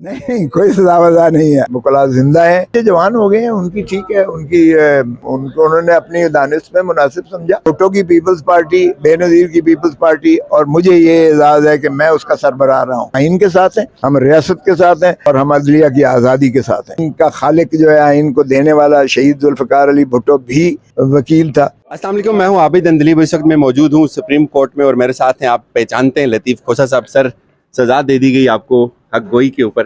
नहीं, कोई सजा वजा नहीं है। वकला जिंदा है, ये जवान हो गए हैं, उनकी ठीक है, उनको उन्होंने अपनी दानिश में मुनासिब समझा। भुट्टो की पीपल्स पार्टी, बेनजीर की पीपल्स पार्टी, और मुझे ये एजाज है कि मैं उसका सरबराह रहा हूँ। आइन के साथ है, हम रियासत के साथ हैं और हम अदलिया की आज़ादी के साथ हैं। इनका खालिक जो है आइन को देने वाला शहीद जुल्फ़िकार अली भुट्टो भी वकील था। अस्सलाम वालेकुम, मैं हूं आबिद अंदलीब। इस वक्त मैं मौजूद हूं सुप्रीम कोर्ट में और मेरे साथ हैं, आप पहचानते हैं, लतीफ़ खोसा साहब। सर, सजा दे दी गई आपको हक गोई के ऊपर,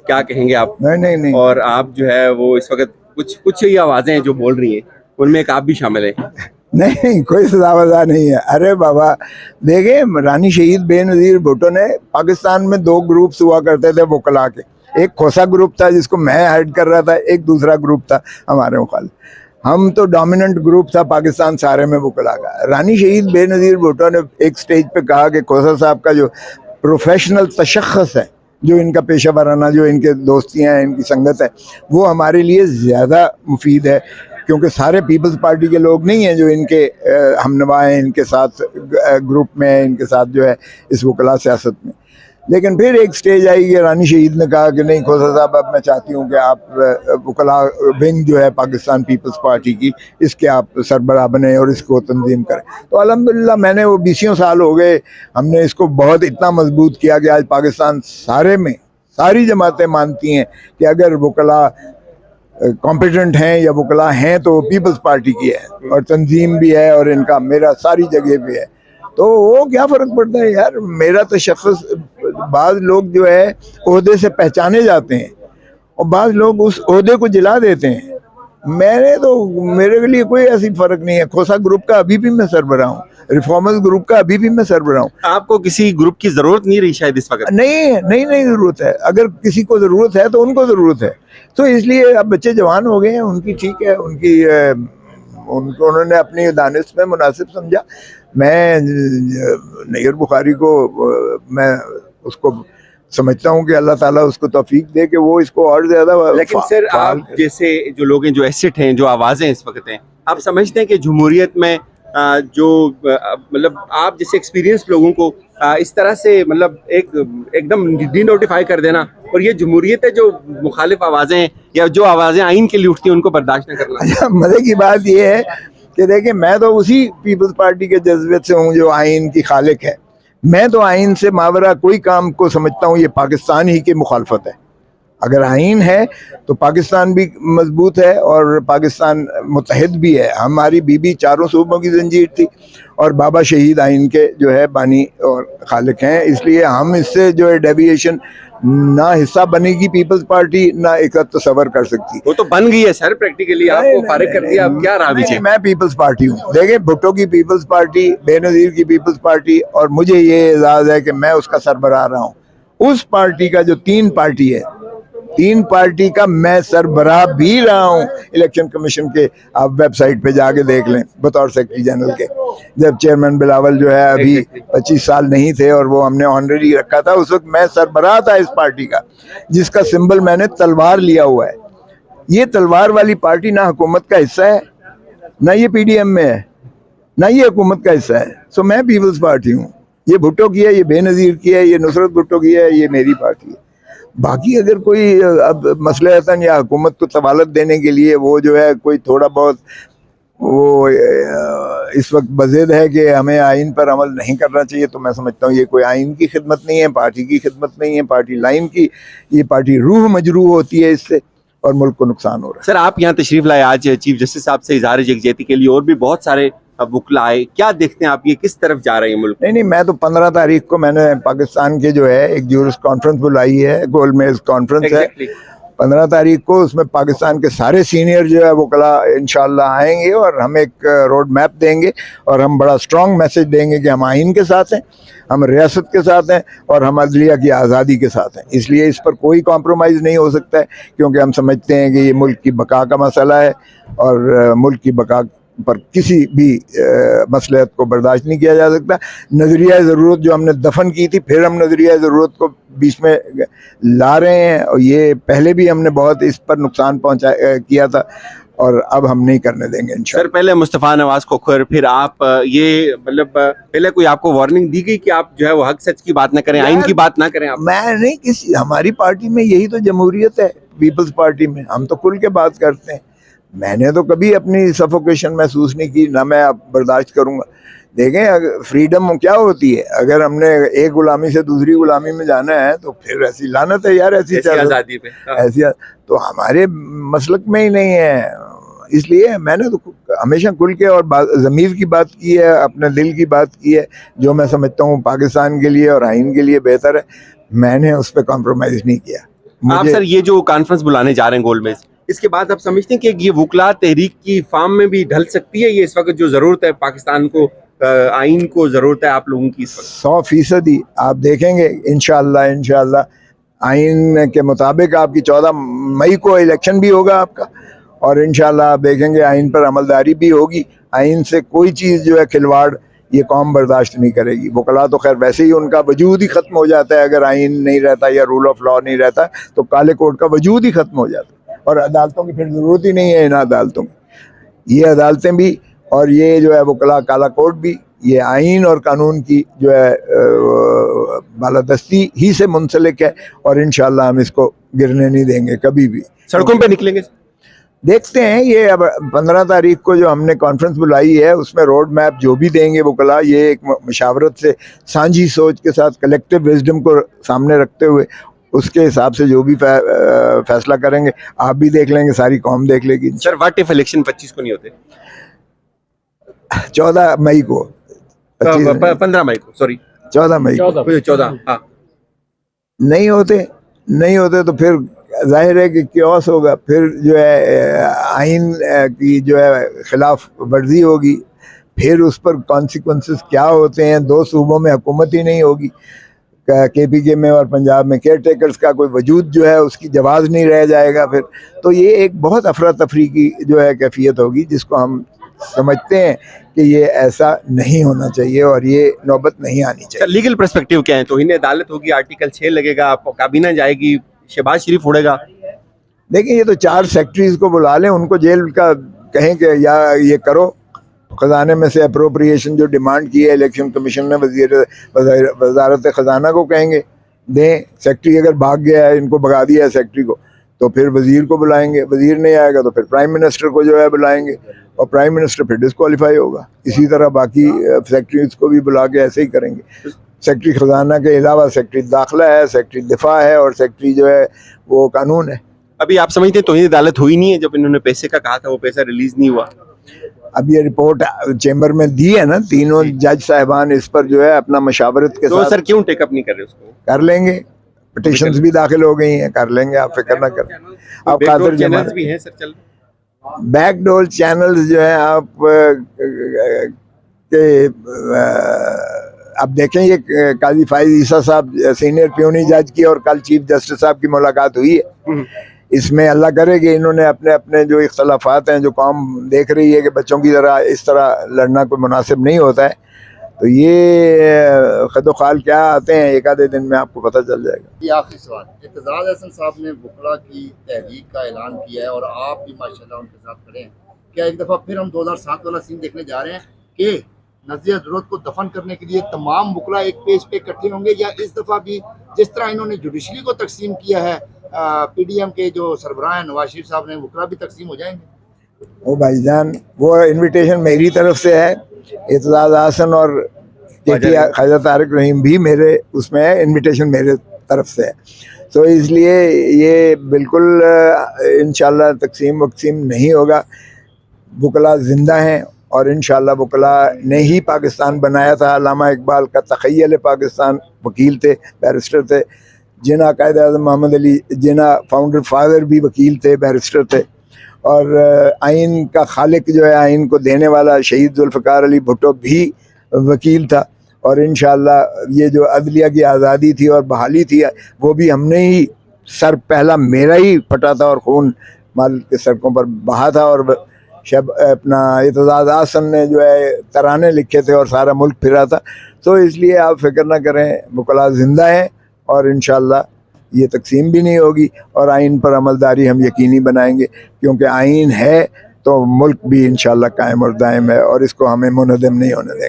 क्या कहेंगे आप? नहीं। और आप जो है वो इस वक्त कुछ ही आवाजें हैं जो बोल रही हैं, उनमें एक आप भी शामिल हैं। नहीं, कोई सजा वजा नहीं है। अरे बाबा, देखे, रानी शहीद बेनजीर भुट्टो ने, पाकिस्तान में दो ग्रुप्स हुआ करते थे वकला के। एक खोसा ग्रुप था जिसको मैं हेड कर रहा था, एक दूसरा ग्रुप था हमारे मुखालिफ। हम तो डोमिनेंट ग्रुप था पाकिस्तान सारे में वकला का। रानी शहीद बेनजीर भुट्टो ने एक स्टेज पे कहा कि खोसा साहब का जो प्रोफेशनल तशख़्ख़ुस है, जो इनका पेशा वराना, जो इनके दोस्तियाँ हैं, इनकी संगत है, वो हमारे लिए ज़्यादा मुफीद है, क्योंकि सारे पीपल्स पार्टी के लोग नहीं हैं जो इनके हमनवा हैं, इनके साथ ग्रुप में है, इनके साथ जो है इस वकला सियासत में। लेकिन फिर एक स्टेज आई कि रानी शहीद ने कहा कि नहीं खोसा साहब, अब मैं चाहती हूँ कि आप वकला विंग जो है पाकिस्तान पीपल्स पार्टी की, इसके आप सरबराह बने और इसको तंजीम करें। तो अल्हम्दुलिल्लाह, मैंने वो 20 साल हो गए, हमने इसको बहुत इतना मजबूत किया कि आज पाकिस्तान सारे में सारी जमातें मानती हैं कि अगर वकला कॉम्पिटेंट हैं या वकला हैं तो पीपल्स पार्टी की है, और तंजीम भी है, और इनका मेरा सारी जगह पे है। तो वो क्या फ़र्क पड़ता है यार, मेरा तशख़्ख़ुस। बाज़ लोग जो है ओहदे से पहचाने जाते हैं और बाज़ लोग उस ओहदे को जिला देते हैं। मेरे के लिए कोई ऐसी फ़र्क नहीं है। खोसा ग्रुप का अभी भी मैं सरबराह हूँ, रिफॉर्मर्स ग्रुप का अभी भी मैं सरबराह हूँ। आपको किसी ग्रुप की जरूरत नहीं रही शायद इस वक्त? नहीं ज़रूरत है। अगर किसी को ज़रूरत है तो उनको ज़रूरत है। तो इसलिए अब बच्चे जवान हो गए हैं, उनकी ठीक है, उनको उन्होंने अपनी दानिश में मुनासिब समझा। मैं नैयर बुखारी को मैं उसको समझता हूँ कि अल्लाह ताला उसको तौफीक दे कि वो इसको और ज़्यादा। लेकिन सर, आप जैसे जो लोग हैं, जो एसेट हैं, जो आवाज़ें इस वक्त हैं, आप समझते हैं कि जमहूरियत में मतलब आप जैसे एक्सपीरियंस लोगों को इस तरह से मतलब एकदम डी नोटिफाई कर देना, और ये जमहूरियत है जो मुखालिफ आवाज़ें हैं या जो आवाज़ें आइन के लिए उठती हैं उनको बर्दाश्त न करना? अच्छा, मज़े की बात ये है कि देखिए, मैं तो उसी पीपल्स पार्टी के जज्बे से हूँ जो आइन की खालिक है। मैं तो आइन से मावरा कोई काम को समझता हूँ ये पाकिस्तान ही की मुखालफत है। अगर आइन है तो पाकिस्तान भी मजबूत है और पाकिस्तान मुत्तहिद भी है। हमारी बीबी चारों सूबों की जंजीर थी और बाबा शहीद आइन के जो है बानी और खालिक हैं। इसलिए हम इससे जो है डेविएशन ना हिस्सा बनेगी पीपल्स पार्टी, ना एक तस्वर कर सकती। वो तो बन गई है सर, प्रैक्टिकली आपको फारिग कर दिया, अब क्या रहा पीछे? मैं पीपल्स पार्टी हूँ। देखिए, भुट्टो की पीपल्स पार्टी, बेनजीर की पीपल्स पार्टी, और मुझे ये एजाज है कि मैं उसका सरबराह रहा हूँ। उस पार्टी का जो तीन पार्टी है, तीन पार्टी का मैं सरबराह भी रहा हूँ। इलेक्शन कमीशन के आप वेबसाइट पे जाके देख लें, बतौर सेक्रेटरी जनरल के। जब चेयरमैन बिलावल जो है अभी 25 साल नहीं थे और वो हमने ऑनररी रखा था, उस वक्त मैं सरबराह था इस पार्टी का, जिसका सिंबल मैंने तलवार लिया हुआ है। ये तलवार वाली पार्टी ना हुकूमत का हिस्सा है, ना ये PDM में है, ना ये हुकूमत का हिस्सा है। सो मैं पीपल्स पार्टी हूँ। ये भुट्टो की है, ये बेनजीर की है, ये नुसरत भुट्टो की है, ये मेरी पार्टी है। बाकी अगर कोई अब मसलहतन या हुकूमत को तवालत देने के लिए वो जो है कोई थोड़ा बहुत वो इस वक्त बज़िद है कि हमें आइन पर अमल नहीं करना चाहिए, तो मैं समझता हूँ ये कोई आइन की खिदमत नहीं है, पार्टी की खिदमत नहीं है, पार्टी लाइन की। ये पार्टी रूह मजरूह होती है इससे, और मुल्क को नुकसान हो रहा है। सर, आप यहाँ तशरीफ लाए आज चीफ जस्टिस साहब से इजहार यकजहती के लिए, और भी बहुत सारे वकला आए, क्या देखते हैं आप, ये किस तरफ जा रहे हैं मुल्क? नहीं, मैं तो 15 तारीख को मैंने पाकिस्तान के जो है एक जूरिस्ट कॉन्फ्रेंस बुलाई है, गोलमेज कॉन्फ्रेंस है 15 तारीख को। उसमें पाकिस्तान के सारे सीनियर जो है वकला इंशाल्लाह आएंगे और हम एक रोड मैप देंगे, और हम बड़ा स्ट्रॉन्ग मैसेज देंगे कि हम आइन के साथ हैं, हम रियासत के साथ हैं, और हम अदलिया की आज़ादी के साथ हैं। इसलिए इस पर कोई कॉम्प्रोमाइज़ नहीं हो सकता है, क्योंकि हम समझते हैं कि ये मुल्क की बका का मसला है, और मुल्क की बका पर किसी भी मसलहत को बर्दाश्त नहीं किया जा सकता। नज़रिया ज़रूरत जो हमने दफन की थी, फिर हम नज़रिया ज़रूरत को बीच में ला रहे हैं, और ये पहले भी हमने बहुत इस पर नुकसान किया था। और अब हम नहीं करने देंगे सर इंशाल्लाह। पहले मुस्तफ़ा नवाज खोखर, फिर आप ये मतलब पहले कोई आपको वार्निंग दी गई कि आप जो है वो हक सच की बात ना करें, आइन की बात ना करें आप? मैं नहीं, किसी हमारी पार्टी में यही तो जमहूरियत है, पीपल्स पार्टी में हम तो खुल के बात करते हैं। मैंने तो कभी अपनी सफोकेशन महसूस नहीं की, ना मैं अब बर्दाश्त करूंगा। देखें फ्रीडम क्या होती है, अगर हमने एक गुलामी से दूसरी गुलामी में जाना है तो फिर ऐसी लानत है यार, ऐसी ऐसी आज़ादी पे। हाँ। ऐसी तो हमारे मसलक में ही नहीं है। इसलिए मैंने तो हमेशा खुल के और ज़मीर की बात की है, अपने दिल की बात की है, जो मैं समझता हूँ पाकिस्तान के लिए और आइन के लिए बेहतर है। मैंने उस पर कॉम्प्रोमाइज़ नहीं किया। आप सर ये जो कॉन्फ्रेंस बुलाने जा रहे हैं गोलमेज, इसके बाद आप समझते हैं कि ये वकला तहरीक की फार्म में भी ढल सकती है? ये इस वक्त जो जरूरत है पाकिस्तान को, आइन को जरूरत है आप लोगों की इस वक्त? 100% आप देखेंगे इंशाल्लाह आइन के मुताबिक आपकी 14 मई को इलेक्शन भी होगा आपका, और इंशाल्लाह आप देखेंगे आइन पर अमलदारी भी होगी। आइन से कोई चीज़ जो है खिलवाड़ ये कौम बर्दाश्त नहीं करेगी। वकला तो खैर वैसे ही उनका वजूद ही ख़त्म हो जाता है, अगर आइन नहीं रहता या रूल ऑफ लॉ नहीं रहता तो काले कोर्ट का वजूद ही ख़त्म हो जाता है, और अदालतों की फिर ज़रूरत ही नहीं है। इन अदालतों की, ये अदालतें भी और ये जो है वकला काला कोर्ट भी, ये आइन और कानून की जो है बालादस्ती ही से मुंसलिक है, और इंशाल्लाह हम इसको गिरने नहीं देंगे कभी भी। सड़कों पे निकलेंगे? देखते हैं, ये अब 15 तारीख को जो हमने कॉन्फ्रेंस बुलाई है उसमें रोड मैप जो भी देंगे वकला, ये एक मशावरत से साझी सोच के साथ कलेक्टिव विजडम को सामने रखते हुए उसके हिसाब से जो भी फैसला करेंगे। आप भी देख लेंगे, सारी कौम देख लेगी। सर व्हाट इफ इलेक्शन 25 को नहीं होते? 14 मई को, 15 मई को, सॉरी 14 मई को 14। हाँ, नहीं होते तो फिर जाहिर है कि क्योस होगा, फिर जो है आइन की जो है खिलाफ वर्जी होगी, फिर उस पर कॉन्सिक्वेंसेस क्या होते हैं। 2 सूबों में हुकूमत ही नहीं होगी, KPK में और पंजाब में केयर टेकर्स का कोई वजूद जो है उसकी जवाब नहीं रह जाएगा फिर। तो ये एक बहुत अफरा तफरी की जो है कैफियत होगी, जिसको हम समझते हैं कि ये ऐसा नहीं होना चाहिए और ये नौबत नहीं आनी चाहिए। लीगल पर्सपेक्टिव क्या है? तौहीन अदालत होगी, आर्टिकल 6 लगेगा, काबीना जाएगी, शहबाज शरीफ उड़ेगा। देखिए, ये तो 4 सेक्रेटरीज को बुला लें, उनको जेल का कहें कि या ये करो, ख़जाने में से अप्रोप्रिएशन जो डिमांड की है इलेक्शन कमीशन ने वजारत ख़जाना को कहेंगे दें। सेक्रेटरी अगर भाग गया है, इनको भगा दिया है सेक्रेटरी को, तो फिर वजीर को बुलाएंगे, वजीर नहीं आएगा तो फिर प्राइम मिनिस्टर को जो है बुलाएंगे, और प्राइम मिनिस्टर फिर डिस्क्वालीफाई होगा। इसी तरह बाकी सेक्रेटरीज को भी बुला के ऐसे ही करेंगे। सेक्रेटरी ख़जाना के अलावा सेक्रेटरी दाखिला है, सेक्रेटरी दिफा है, और सेक्रेटरी जो है वो कानून है। अभी आप समझते हैं तौहीन अदालत हुई नहीं है? जब इन्होंने पैसे का कहा था वो पैसा रिलीज नहीं हुआ। अब ये रिपोर्ट चेंबर में दी है ना, तीनों जज साहिबान इस पर जो है अपना मशावरत के तो साथ सर क्यों टेकअप नहीं कर रहे उसको? कर लेंगे। पिटिशंस भी दाखिल हो गई हैं, कर लेंगे, आप फिक्र ना करें। आप बैकडोर चैनल्स भी हैं सर चल? बैकडोर चैनल्स जो है आप के अब देखें, ये काजी फाइज ईसा साहब सीनियर प्यूनी जज की और कल चीफ जस्टिस साहब की मुलाकात हुई है। इसमें अल्लाह करे कि इन्होंने अपने अपने जो इख्तलाफात हैं, जो कौम देख रही है कि बच्चों की तरह इस तरह लड़ना कोई मुनासिब नहीं होता है, तो ये खदोखाल क्या आते हैं एक आधे दिन में आपको पता चल जाएगा। ये आखिरी सवाल, इत्तेज़ाज़ अहसन साहब ने वकला की तहरीक का ऐलान किया है और आप भी माशाल्लाह उनके साथ खड़े हैं। क्या एक दफ़ा फिर हम 2007 वाला सीन देखने जा रहे हैं कि नज़रिया ज़रूरत को दफन करने के लिए तमाम वकला एक पेज पे इकट्ठे होंगे, या इस दफ़ा भी जिस तरह इन्होंने जुडिशरी को तकसीम किया है, PDM के जो सरबराह हैं नवाज शरीफ साहब ने, वकला भी तकसीम हो जाएंगे? वो भाईजान, वो इनविटेशन मेरी तरफ से है, इत्तेज़ाज़ अहसन और ख्वाजा तारिक रहीम भी मेरे उसमें है, इनविटेशन मेरे तरफ से है। तो इसलिए ये बिल्कुल इंशाल्लाह तकसीम वक्सीम नहीं होगा। वकला ज़िंदा हैं और इंशाल्लाह वकला ने ही पाकिस्तान बनाया था। अल्लामा इकबाल का तख़य्युल पाकिस्तान वकील थे, बैरिस्टर थे। जिन्ना कायद आज़म मोहम्मद अली जिन्ना फाउंडर फादर भी वकील थे, बैरिस्टर थे। और आइन का खालिक जो है, आइन को देने वाला शहीद जुल्फ़िकार अली भुट्टो भी वकील था। और इंशाअल्लाह ये जो अदलिया की आज़ादी थी और बहाली थी, वो भी हमने ही सर पहला मेरा ही फटा था और खून माल के सड़कों पर बहा था। और शब अपना इत्तेज़ाज़ अहसन ने जो है तराने लिखे थे और सारा मुल्क फिरा था। तो इसलिए आप फिक्र ना करें, वकला ज़िंदा हैं और इंशाअल्लाह ये तकसीम भी नहीं होगी, और आइन पर अमलदारी हम यकीनी बनाएंगे, क्योंकि आइन है तो मुल्क भी इंशाल्लाह कायम और दायम है, और इसको हमें मुनहदम नहीं होने देंगे।